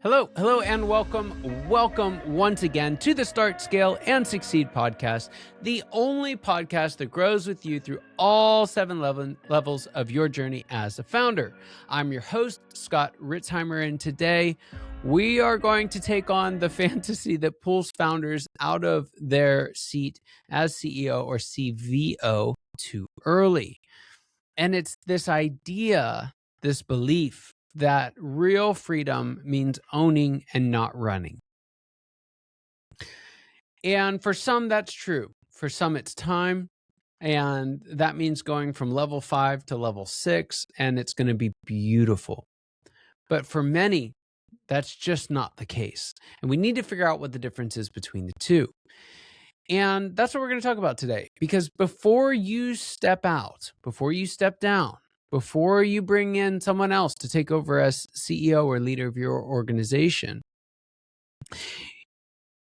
Hello, and welcome once again to the Start, Scale, and Succeed podcast, the only podcast that grows with you through all 7 levels of your journey as a founder. I'm your host, Scott Ritzheimer, and today we are going to take on the fantasy that pulls founders out of their seat as CEO or CVO too early. And it's this idea, this belief that real freedom means owning and not running. And for some, that's true. For some, it's time. And that means going from level 5 to level 6, and it's going to be beautiful. But for many, that's just not the case. And we need to figure out what the difference is between the two. And that's what we're going to talk about today. Because before you step out, before you step down, before you bring in someone else to take over as CEO or leader of your organization,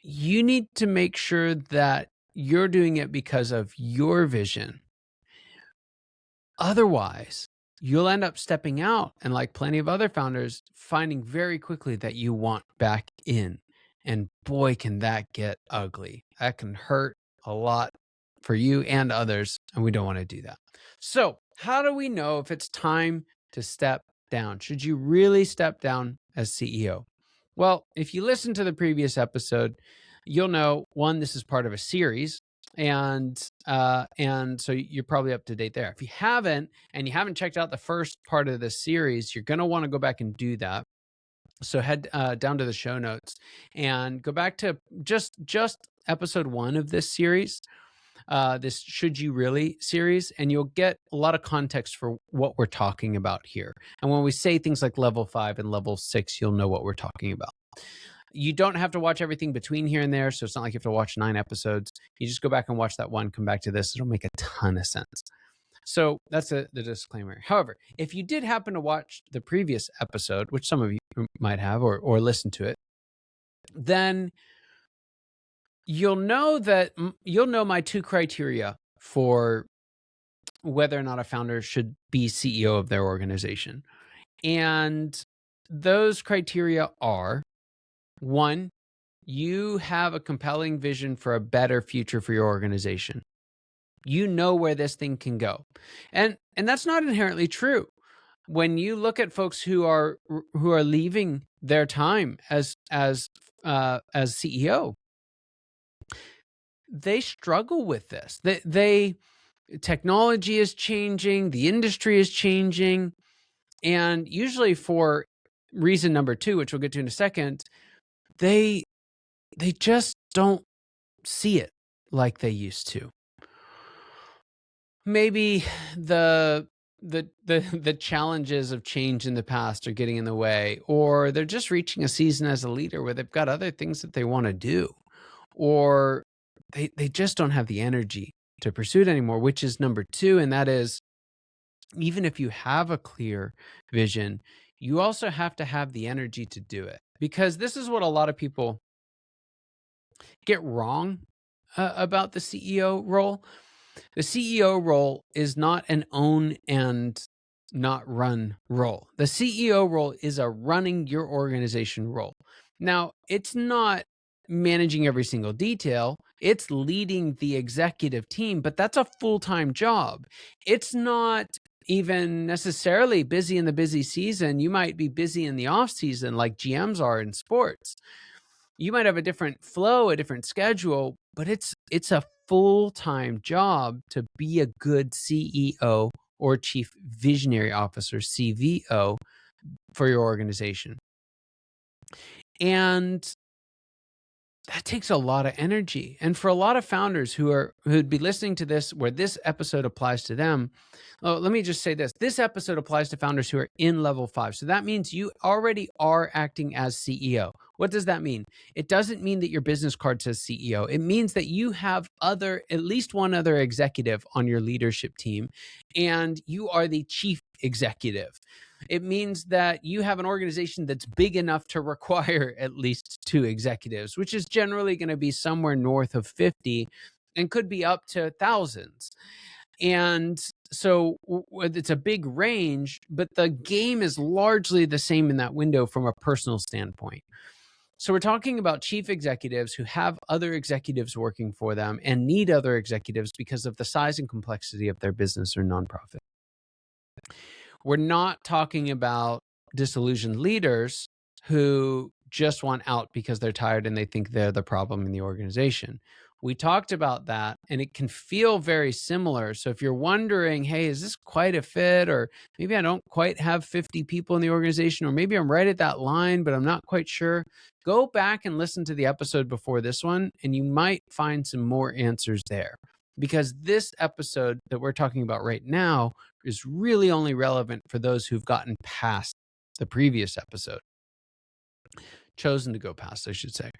you need to make sure that you're doing it because of your vision. Otherwise, you'll end up stepping out and, like plenty of other founders, finding very quickly that you want back in. And boy, can that get ugly. That can hurt a lot for you and others, and we don't want to do that. So, how do we know if it's time to step down? Should you really step down as CEO? Well, if you listen to the previous episode, you'll know, one, this is part of a series, and so you're probably up to date there. If you haven't, and you haven't checked out the first part of this series, you're going to want to go back and do that. So head down to the show notes and go back to just episode 1 of this series, this Should You Really series, and you'll get a lot of context for what we're talking about here. And when we say things like level 5 and level 6, you'll know what we're talking about. You don't have to watch everything between here and there, so it's not like you have to watch 9 episodes. You just go back and watch that one, come back to this. It'll make a ton of sense. So that's the disclaimer. However, if you did happen to watch the previous episode, which some of you might have, or listen to it, then you'll know my 2 criteria for whether or not a founder should be CEO of their organization. And those criteria are, 1, you have a compelling vision for a better future for your organization. You know where this thing can go. And that's not inherently true. When you look at folks who are leaving their time as CEO, they struggle with this. Technology is changing, the industry is changing, and usually for reason number 2, which we'll get to in a second, they just don't see it like they used to. Maybe the challenges of change in the past are getting in the way, or they're just reaching a season as a leader where they've got other things that they want to do, or they just don't have the energy to pursue it anymore, which is number 2. And that is, even if you have a clear vision, you also have to have the energy to do it. Because this is what a lot of people get wrong about the CEO role. The CEO role is not an own and not run role. The CEO role is a running your organization role. Now, it's not managing every single detail. It's leading the executive team, but that's a full-time job. It's not even necessarily busy in the busy season. You might be busy in the off season like GMs are in sports. You might have a different flow, a different schedule, but it's a full-time job to be a good CEO or Chief Visionary Officer, CVO, for your organization. And that takes a lot of energy. And for a lot of founders who'd be listening to this, where this episode applies to them, let me just say this. This episode applies to founders who are in level 5. So that means you already are acting as CEO. What does that mean? It doesn't mean that your business card says CEO. It means that you have at least one other executive on your leadership team, and you are the chief executive. It means that you have an organization that's big enough to require at least 2 executives, which is generally going to be somewhere north of 50 and could be up to thousands. And so it's a big range, but the game is largely the same in that window from a personal standpoint. So we're talking about chief executives who have other executives working for them and need other executives because of the size and complexity of their business or nonprofit. We're not talking about disillusioned leaders who just want out because they're tired and they think they're the problem in the organization. We talked about that, and it can feel very similar. So if you're wondering, hey, is this quite a fit? Or maybe I don't quite have 50 people in the organization, or maybe I'm right at that line, but I'm not quite sure. Go back and listen to the episode before this one, and you might find some more answers there. Because this episode that we're talking about right now is really only relevant for those who've gotten past the previous episode. Chosen to go past, I should say.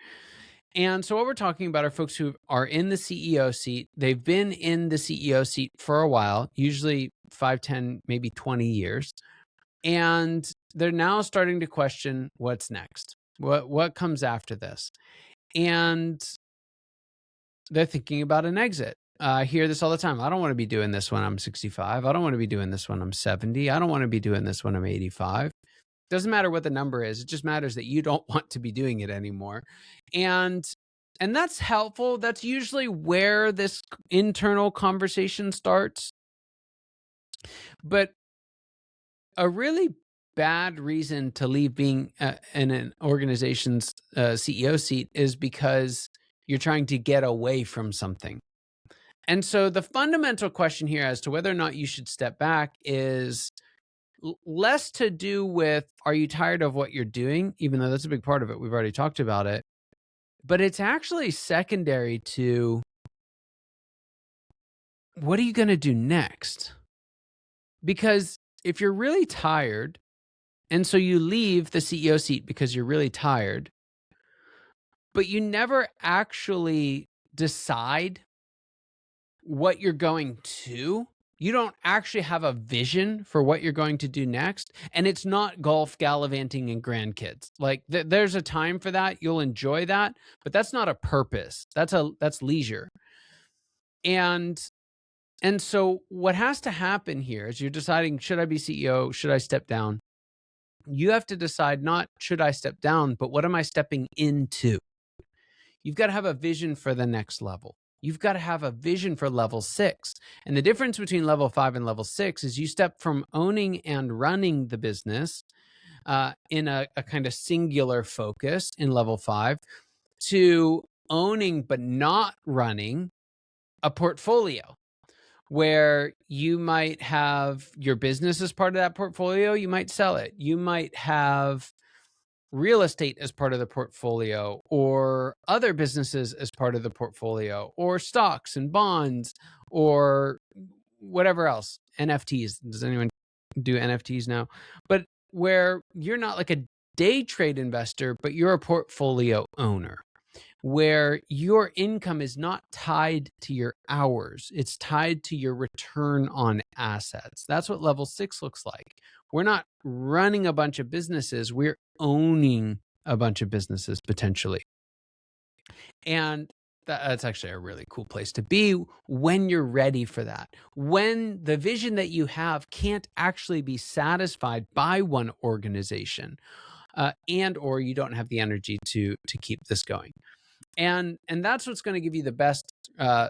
And so what we're talking about are folks who are in the CEO seat. They've been in the CEO seat for a while, usually 5, 10, maybe 20 years. And they're now starting to question what's next. What comes after this? And they're thinking about an exit. I hear this all the time. I don't want to be doing this when I'm 65. I don't want to be doing this when I'm 70. I don't want to be doing this when I'm 85. Doesn't matter what the number is. It just matters that you don't want to be doing it anymore. And that's helpful. That's usually where this internal conversation starts. But a really bad reason to leave being in an organization's CEO seat is because you're trying to get away from something. And so the fundamental question here as to whether or not you should step back is less to do with, are you tired of what you're doing? Even though that's a big part of it. We've already talked about it. But it's actually secondary to, what are you going to do next? Because if you're really tired, and so you leave the CEO seat because you're really tired, but you never actually decide what you're going to, you don't actually have a vision for what you're going to do next. And it's not golf, gallivanting, and grandkids. Like there's a time for that. You'll enjoy that, but that's not a purpose. That's leisure. And so what has to happen here is you're deciding, should I be CEO? Should I step down? You have to decide not should I step down, but what am I stepping into? You've got to have a vision for the next level. You've got to have a vision for level 6. And the difference between level 5 and level 6 is you step from owning and running the business in a kind of singular focus in level 5 to owning but not running a portfolio where you might have your business as part of that portfolio. You might sell it. You might have real estate as part of the portfolio, or other businesses as part of the portfolio, or stocks and bonds, or whatever else. NFTs. Does anyone do NFTs now? But where you're not like a day trade investor, but you're a portfolio owner, where your income is not tied to your hours. It's tied to your return on assets. That's what level 6 looks like. We're not running a bunch of businesses. We're owning a bunch of businesses potentially. And that's actually a really cool place to be when you're ready for that. When the vision that you have can't actually be satisfied by one organization, and or you don't have the energy to keep this going. And that's what's going to give you the best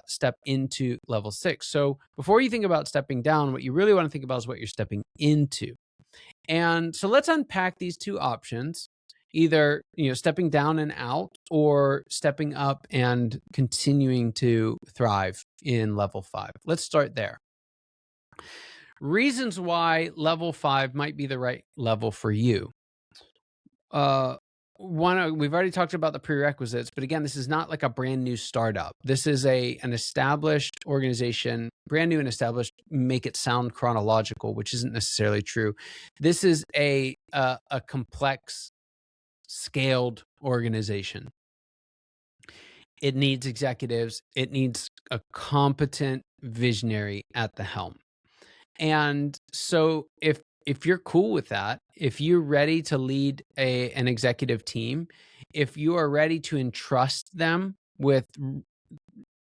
step into level 6. So before you think about stepping down, what you really want to think about is what you're stepping into. And so let's unpack these two options, either stepping down and out, or stepping up and continuing to thrive in level 5. Let's start there. Reasons why level 5 might be the right level for you. One, we've already talked about the prerequisites, but again, this is not like a brand new startup. This is an established organization, brand new and established. Make it sound chronological, which isn't necessarily true. This is a complex, scaled organization. It needs executives. It needs a competent visionary at the helm. And so if you're cool with that, if you're ready to lead an executive team, if you are ready to entrust them with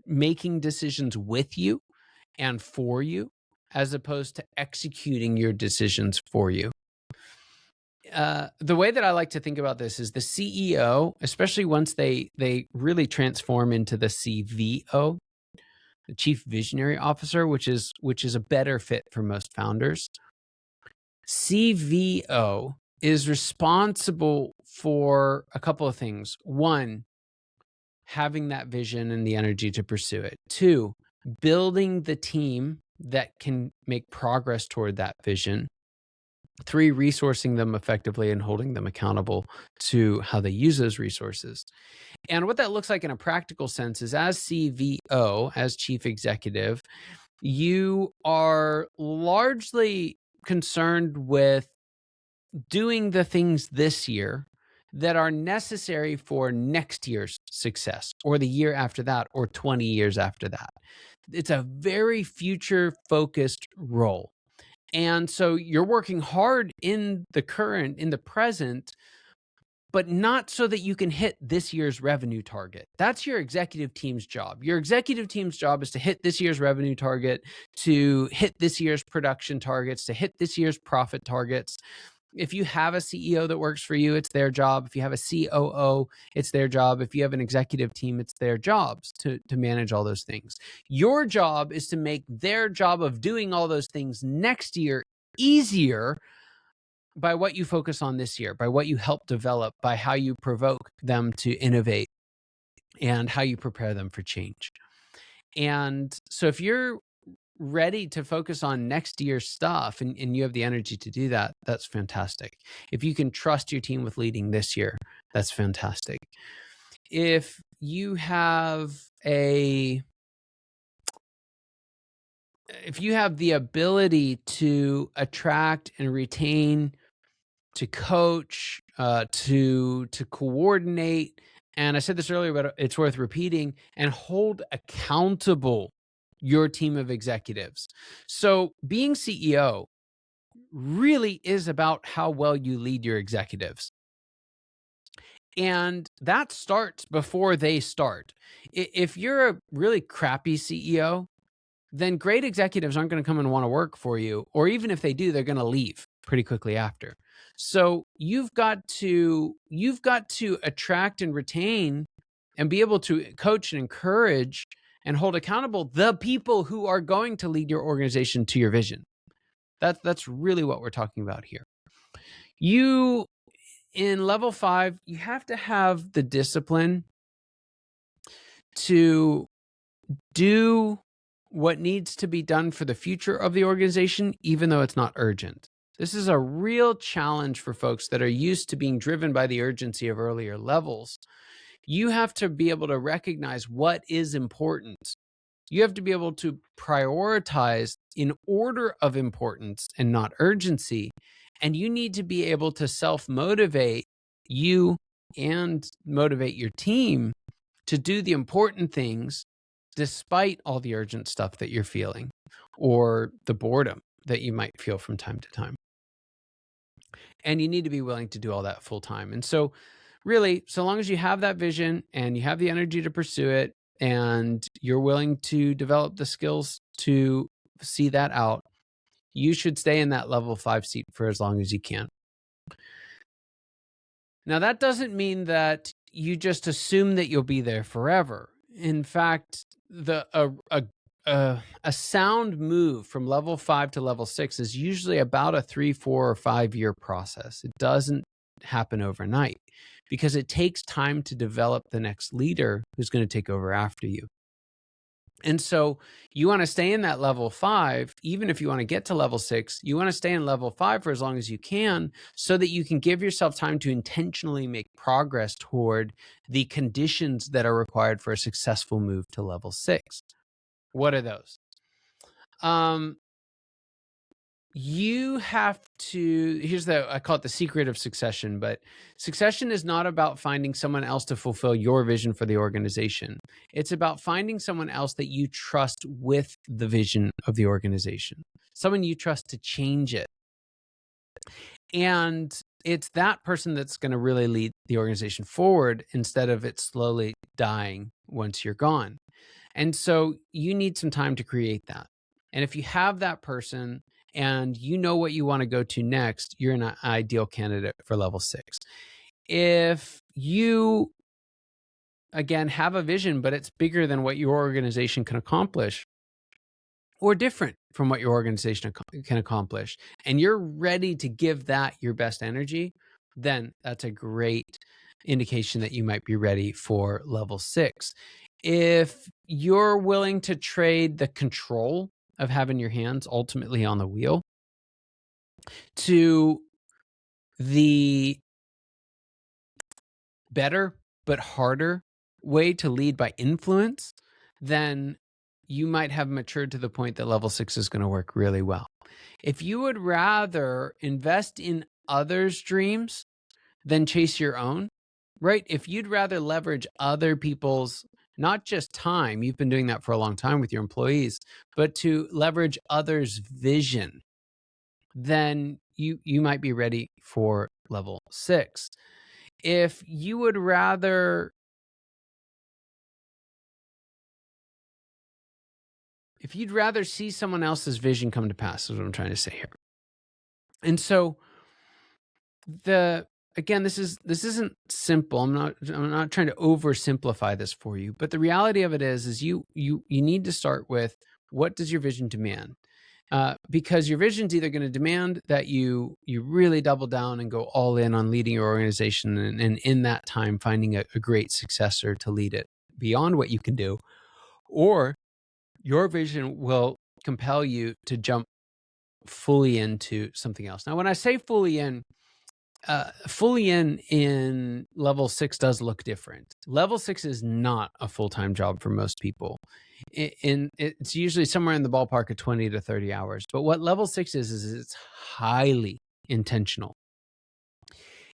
making decisions with you and for you, as opposed to executing your decisions for you. The way that I like to think about this is the CEO, especially once they really transform into the CVO, the Chief Visionary Officer, which is a better fit for most founders. CVO is responsible for a couple of things. One, having that vision and the energy to pursue it. Two, building the team that can make progress toward that vision. Three, resourcing them effectively and holding them accountable to how they use those resources. And what that looks like in a practical sense is, as CVO, as chief executive, you are largely concerned with doing the things this year that are necessary for next year's success, or the year after that, or 20 years after that. It's a very future-focused role. And so you're working hard in the present, but not so that you can hit this year's revenue target. That's your executive team's job. Your executive team's job is to hit this year's revenue target, to hit this year's production targets, to hit this year's profit targets. If you have a CEO that works for you, it's their job. If you have a COO, it's their job. If you have an executive team, it's their jobs to manage all those things. Your job is to make their job of doing all those things next year easier by what you focus on this year, by what you help develop, by how you provoke them to innovate, and how you prepare them for change. And so if you're ready to focus on next year's stuff and you have the energy to do that, that's fantastic. If you can trust your team with leading this year, that's fantastic. If you have the ability to attract and retain, to coach, to coordinate, and I said this earlier, but it's worth repeating, and hold accountable your team of executives. So being CEO really is about how well you lead your executives. And that starts before they start. If you're a really crappy CEO, then great executives aren't going to come and want to work for you. Or even if they do, they're going to leave pretty quickly after. So you've got to attract and retain and be able to coach and encourage and hold accountable the people who are going to lead your organization to your vision. That's really what we're talking about here. You, in level 5, you have to have the discipline to do what needs to be done for the future of the organization, even though it's not urgent. This is a real challenge for folks that are used to being driven by the urgency of earlier levels. You have to be able to recognize what is important. You have to be able to prioritize in order of importance and not urgency. And you need to be able to self-motivate you and motivate your team to do the important things despite all the urgent stuff that you're feeling or the boredom that you might feel from time to time. And you need to be willing to do all that full time. And so really, so long as you have that vision and you have the energy to pursue it and you're willing to develop the skills to see that out, you should stay in that level 5 seat for as long as you can. Now, that doesn't mean that you just assume that you'll be there forever. In fact, a sound move from level 5 to level 6 is usually about a 3, 4, or 5 year process. It doesn't happen overnight because it takes time to develop the next leader who's going to take over after you. And so you want to stay in that level 5, even if you want to get to level 6, you want to stay in level 5 for as long as you can so that you can give yourself time to intentionally make progress toward the conditions that are required for a successful move to level 6. What are those? You have to, I call it the secret of succession, but succession is not about finding someone else to fulfill your vision for the organization. It's about finding someone else that you trust with the vision of the organization, someone you trust to change it. And it's that person that's going to really lead the organization forward instead of it slowly dying once you're gone. And so you need some time to create that. And if you have that person and you know what you want to go to next, you're an ideal candidate for level 6. If you, again, have a vision, but it's bigger than what your organization can accomplish, or different from what your organization can accomplish, and you're ready to give that your best energy, then that's a great indication that you might be ready for level 6. If you're willing to trade the control of having your hands ultimately on the wheel to the better but harder way to lead by influence, then you might have matured to the point that level 6 is going to work really well. If you would rather invest in others' dreams than chase your own, right? If you'd rather leverage other people's, not just time, you've been doing that for a long time with your employees, but to leverage others' vision, then you might be ready for level 6. If you would rather, if you'd rather see someone else's vision come to pass, is what I'm trying to say here. And so again, this isn't simple. I'm not trying to oversimplify this for you, but the reality of it is you need to start with, what does your vision demand? Because your vision's either going to demand that you really double down and go all in on leading your organization, and in that time finding a great successor to lead it beyond what you can do, or your vision will compel you to jump fully into something else. Now, when I say fully in level 6 does look different. Level 6 is not a full-time job for most people. It's usually somewhere in the ballpark of 20 to 30 hours. But what level 6 is it's highly intentional.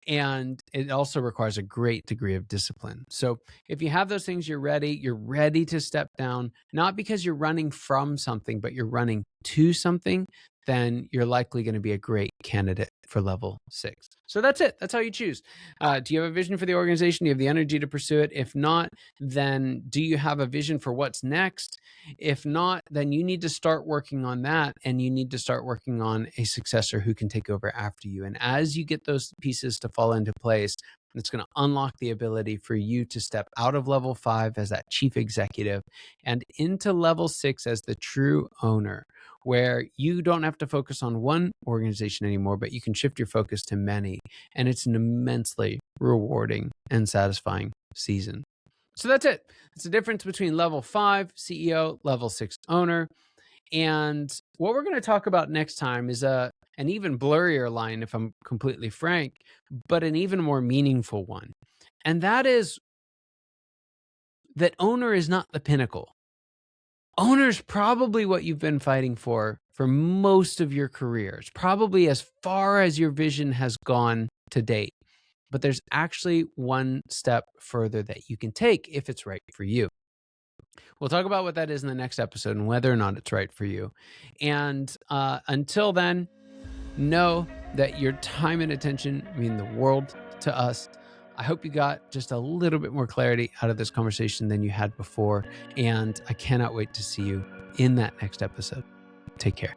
And it also requires a great degree of discipline. So if you have those things, you're ready to step down, not because you're running from something, but you're running to something, then you're likely going to be a great candidate for level 6. So that's it. That's how you choose. Do you have a vision for the organization? Do you have the energy to pursue it? If not, then do you have a vision for what's next? If not, then you need to start working on that, and you need to start working on a successor who can take over after you. And as you get those pieces to fall into place, it's going to unlock the ability for you to step out of level 5 as that chief executive and into level 6 as the true owner, where you don't have to focus on one organization anymore, but you can shift your focus to many. And it's an immensely rewarding and satisfying season. So that's it. It's the difference between level 5 CEO, level 6 owner. And what we're going to talk about next time is an even blurrier line, if I'm completely frank, but an even more meaningful one. And that is that owner is not the pinnacle. Owner's probably what you've been fighting for most of your career. It's probably as far as your vision has gone to date. But there's actually one step further that you can take if it's right for you. We'll talk about what that is in the next episode and whether or not it's right for you. And until then, know that your time and attention mean the world to us. I hope you got just a little bit more clarity out of this conversation than you had before. And I cannot wait to see you in that next episode. Take care.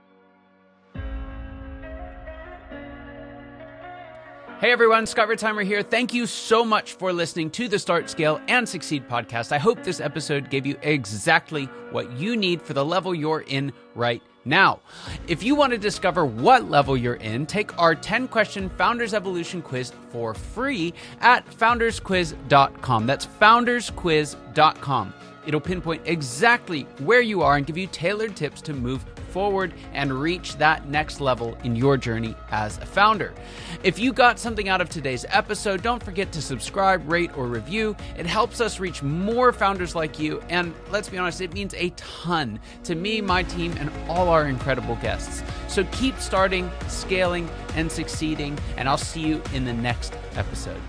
Hey everyone, Scott Ritzheimer here. Thank you so much for listening to the Start, Scale, and Succeed podcast. I hope this episode gave you exactly what you need for the level you're in right now. If you want to discover what level you're in, take our 10-question Founders Evolution quiz for free at foundersquiz.com. That's foundersquiz.com. It'll pinpoint exactly where you are and give you tailored tips to move forward and reach that next level in your journey as a founder. If you got something out of today's episode, don't forget to subscribe, rate, or review. It helps us reach more founders like you, and let's be honest, it means a ton to me, my team, and all our incredible guests. So keep starting, scaling, and succeeding, and I'll see you in the next episode.